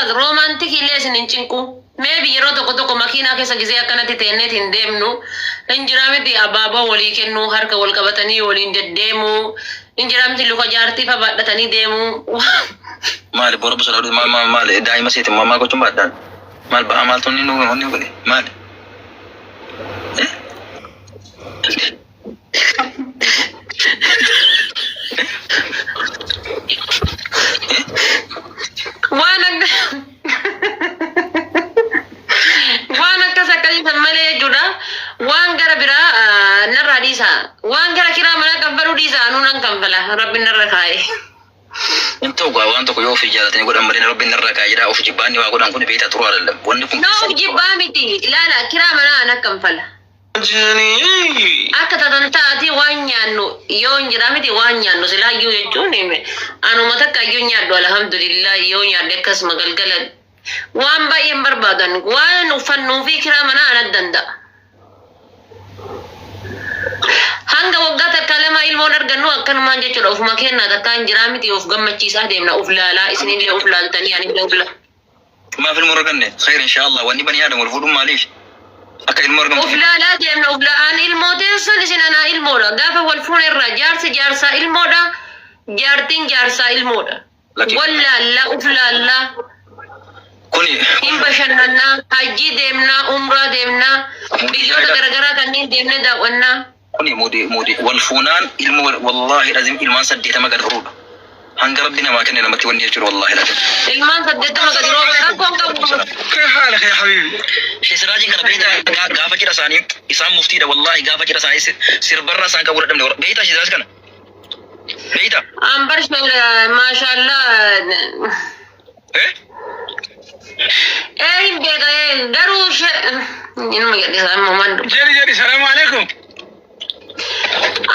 ustaz romantic illee isin cinqu maybe yeroo tokko makiinaa keessa gisee akkanatti teenneet hin deemnu injiraamiti abaaboo walii kennu harka wal qabatanii waliin deddeemu injiraamiti luka jaartii fa baadhatanii deemu maal borobbo salaatu maal daa'ima seetiin mammaa gochuun baadhaan maal ba'a maaltu inni nu godhe maal waan akka sakkaliisan malee jechuudha waan gara biraa narraa dhiisa waan gara kiraa mana kanfaluu dhiisa anuunan kanfala rabbiin narra kaa'e Entah gua waan tokko yoo ofii jaalatanii godhan malee rabbiin narra kaa'e jedha ofii jibbaanni waa godhan kun beektaa turuu alallam wanni kun no jibbaa miti ilaala kiraa mana ana kanfala akka tatan taati waan nyaannu yoo jira miti waan nyaannu silaayyuu jechuun anuma takka iyyuu nyaadhu alhamdulillah yoo nyaadhe akkasuma galgala waan baay'een barbaadan waan uffannuu fi kiraa mana ana danda'a hanga waggaa takka lama ilmoon argannu akkanumaan jechuudha ofuma kennaa takka hin jiraa miti of gammachiisaa deemna of laalaa isinillee of laaltanii anillee of laalaa maaf ilmoo arganne khayr inshallah wanni bani aadam wal fuudhuun maaliif akka ilmoo argamu of laalaa deemna of laalaan ilmoo teessan isin anaa ilmoodha gaafa wal fuun irraa jaarsi jaarsaa ilmoodha jaartiin jaarsaa ilmoodha wallaallaa of laallaa kuni hin bashannannaa hajjii deemnaa umraa deemnaa biyyoota garagaraa kanneen deemne daawwannaa kuni mudi wal fuunaan ilmoo wallahi lazim ilmaan 8 gad fuudha hanga rabbi namaa kenne namatti wanni jechuudha wallahi lazim ilmaan 8 gad rooba rakkoon qabu kayf halaka ya habibi siraajin kana beeyta gaafa cidha isaanii isaan muftiidha wallahi gaafa cidha isaanii sirbarra isaan qabu dhabne beeyta siraaj kana beeyta ambar maashaallah beeka garuu inuma jedhisa mamandu jeri salamu alaikum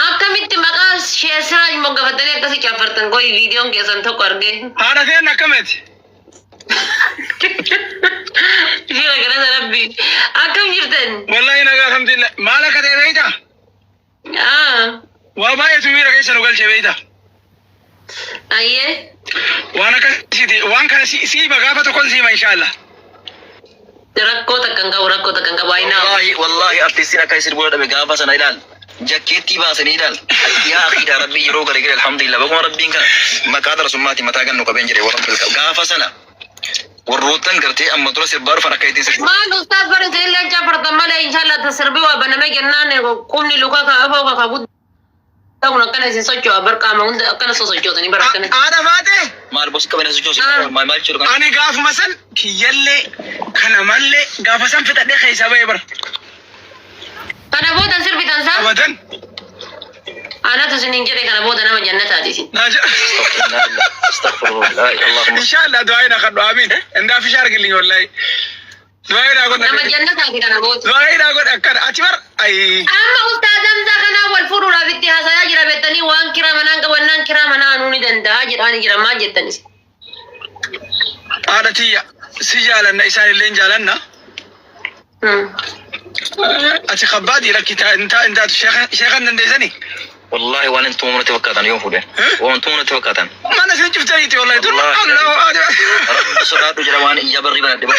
akkamitti maqaa shee siraaj moggafatanii akkasi caffartan koyi viidiyoon keessan tokko arge haadha seen akkamiti shira galata rabbi akkam jirtan wallahi nagaa alhamdulillah maal akka ta'e beeyta waa baay'eetu miira keessa nu galche beeyta ayyee waan akkasiti waan kana siima gaafa tokkon siima inshallah rakkoo takkan qabu aynaa wallahi artistiin akka isin booda dhabe gaafa sana ilaal jakkeetti baasanii ilaal yaa akhiidha rabbii yeroo garagare alhamdulillah bakuma rabbiin kana maqaa darasummaati mataa gannu qabeen jedhe warra gaafa sana warroottan gartee amma dura sirbaa dhufan akka ittiin sirbi maal ustaaz barin illee jaafartan malee inshallah tasirbii waa banamee jennaan qubni luka kaafoo kakabut kun akkana isin socho'a barqaama hunda akkana sosochootanii bara akkana aada faate maal bosi qabena sochoosi maal jiru kan ani gaafuma san kiyyallee kana mallee gaafa san fixadhee keessa ba'ee bara kana boodan sirbitan saa abadan anatu sinin jedhe kana booda nama jannataati isin astaghfirullah inshallah du'aina kaddu amin inda fi shargilin wallahi du'aina god nama jannataati kana booda du'aina god akkana achi bar ay amma ustaazam za kana wal furuudhaaf itti haasayaa jira beektanii waan kiraa manaan qabannaan kiraa manaa anuu ni danda'a jedhaani jira maal jettanis aadatiya si jaalanna isaan illee jaalanna ati khabbaadi rakkita inta sheekhan dandeessani والله وانا انتم مرتي وكاتن يوم فودن وانتم مرتي وكاتن ما انا سنجف تريتي والله تقول الله رب سراد جروان يجبر ربنا دبا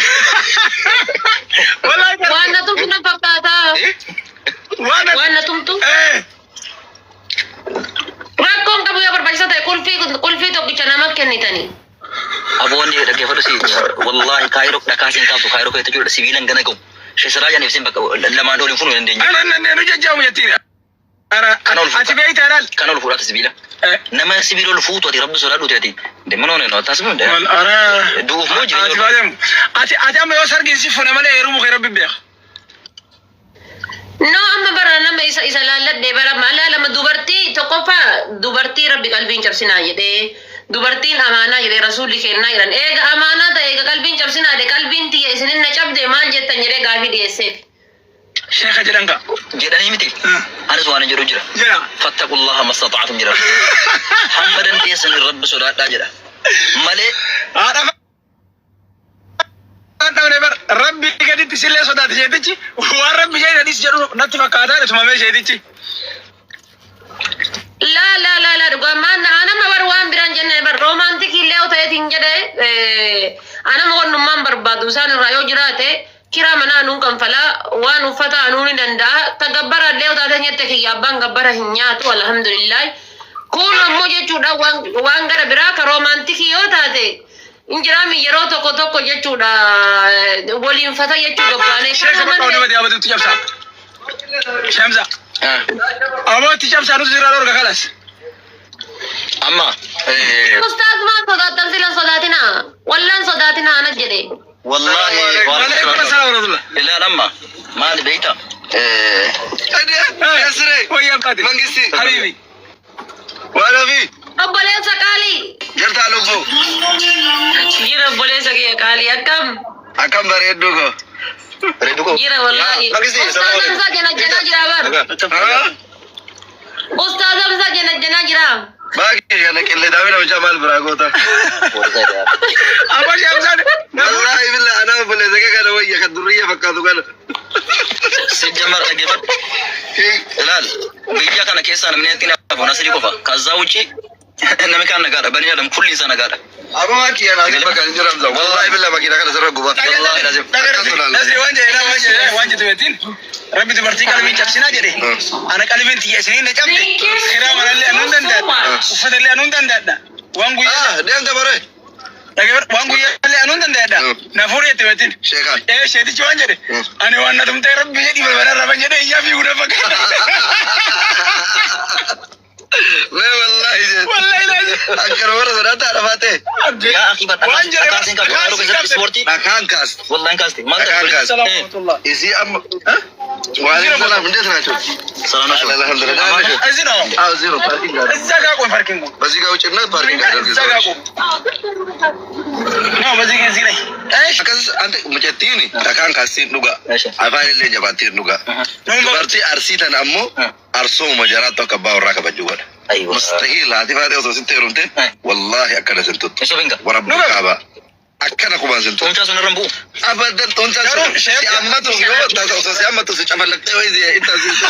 والله وانا تمتم فكاتا وانا تمتم راكم كابو يا بربايسا كل في تو كيچنا مكنيتني ابوني دغه فدسي والله كايرو دكاسين كابو كايرو كاي تجو سيفيلن غنغو شسراجا نفسين بقى لما دول يفونو ندني انا نجاجاو يتي أنا أتبعت أنا كانوا الفورات سبيلا نما سبيلو الفوت ودي رب سرادو تأتي دمنون إنه تاسمون ده أنا دوف موجي أتبعهم أتأم يوسر جنسي فنا ماله يروم غير ببيع no amma bara nama isa laalladde bara mala lama dubartii rabbi qalbiin cabsinaa jedhe dubartiin amaanaa jedhe rasuulli kennaa jiran eega amaanaa ta'e eega qalbiin cabsinaa de qalbiin tiyya isinin na cabde maal jettan jedhe gaafii dhiyeesseef شيخ جدنك جدني متي أنا سوانا جرو جرا فاتقوا الله ما استطعتم جرا محمد تيسن الرب سورة جرا مالي أنا ربي قد تسيل سودا تجدي وربي جاي نديس جرو نتفق كذا لسما ما جدي لا رجع ما أنا ما بروان بران جنة بر رومانتيك اللي أو تاي تينجده ana mo'onnummaan barbaadu isaan irraa yoo jiraate kiraa manaa nuun kanfalaa waan uffata anuu ni danda'a tagabbara illee utaatee nyette kiyya abbaan gabbara hin nyaatu alhamdulillah kun ammoo jechuudha waan gara biraa ka roomaantikii yoo taate injiraami yeroo tokko jechuudha waliin fata jechuu gabbaanee Shamsa. Amati Shamsa nuti sirraa dorga kalas. Amma Ustaz maan sodaatan silan sodaatina wallaan sodaatina ana jedhe wallahi ila lamma maal beita Yasre wayya qadi mangisti habibi wala fi obboleessa qaalii jarta lubbu jira obboleessa kee qaalii akkam bareeddu ko jira wallahi ustaazan isaa jena jira bar ustaazan isaa jena jira baagi kana kille daawina jamal bragota Aba Shamsa wallahi billahi ana bole zaka kana wayya ka durriya fakkaatu kana sijamar agifat ilal biya kana keessa namni antina bona siri kofa kaza uchi nami kan nagada bani adam kulli sana nagada aba waki yana baka jiram za wallahi billahi baki kana sarra guba wallahi lazim Nasri wanje tuwetin Rabbi dubartii qalbii cabsinaa jedhe ana qalbiin tiyya isinii na cabde kiraa manallee anuun danda'adha uffatallee anuun danda'adha waan guyyaa deemta bare waan guyyaallee anuun danda'adha na fuudhee tuwetin sheekan sheetichi waan jedhe ani waan na tumtee Rabbi jedhi balbala raban jedhe iyyaa fi guddaa fakkaata me wallahi agar wara zarata arafate ya akhi Waan jedhe batasin ka baro ke sporti akan kas wallahi kas isi am wa alaikum salam እንዴት ናችሁ ሰላም ናችሁ አልহামዱሊላህ እዚህ ነው ዜሮ ፓርኪንግ ጋር እዛ ጋር ቆይ ፓርኪንግ በዚህ ጋር ውጭና ፓርኪንግ አድርገው እዛ ጋር ቆይ ነው በዚህ ጊዜ ላይ እሺ አከስ አንተ ሙጨቲኒ አካን ካስቲን ዱጋ አፋን ለኝ ጀባቲን ዱጋ በርቲ አርሲ ተናሞ አርሶ መጀራቶ ከባውራ ከበጅወል ايوه مستحيل هذه فاتي وصلت تيرونتي والله اكل سنتو ورب الكعبه اكل كما سنتو انت سن رمبو ابدا انت سيامتو يو تاسو سيامتو سيچملكته وي انت سنتو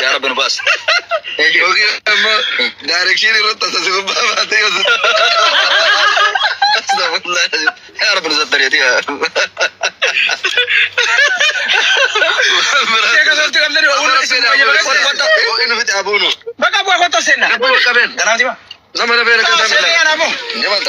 يا رب نباس اوكي دايركشن رو تاسو بابا تيو استغفر الله يا رب نزدر يا Baka buat foto sena. Nama dia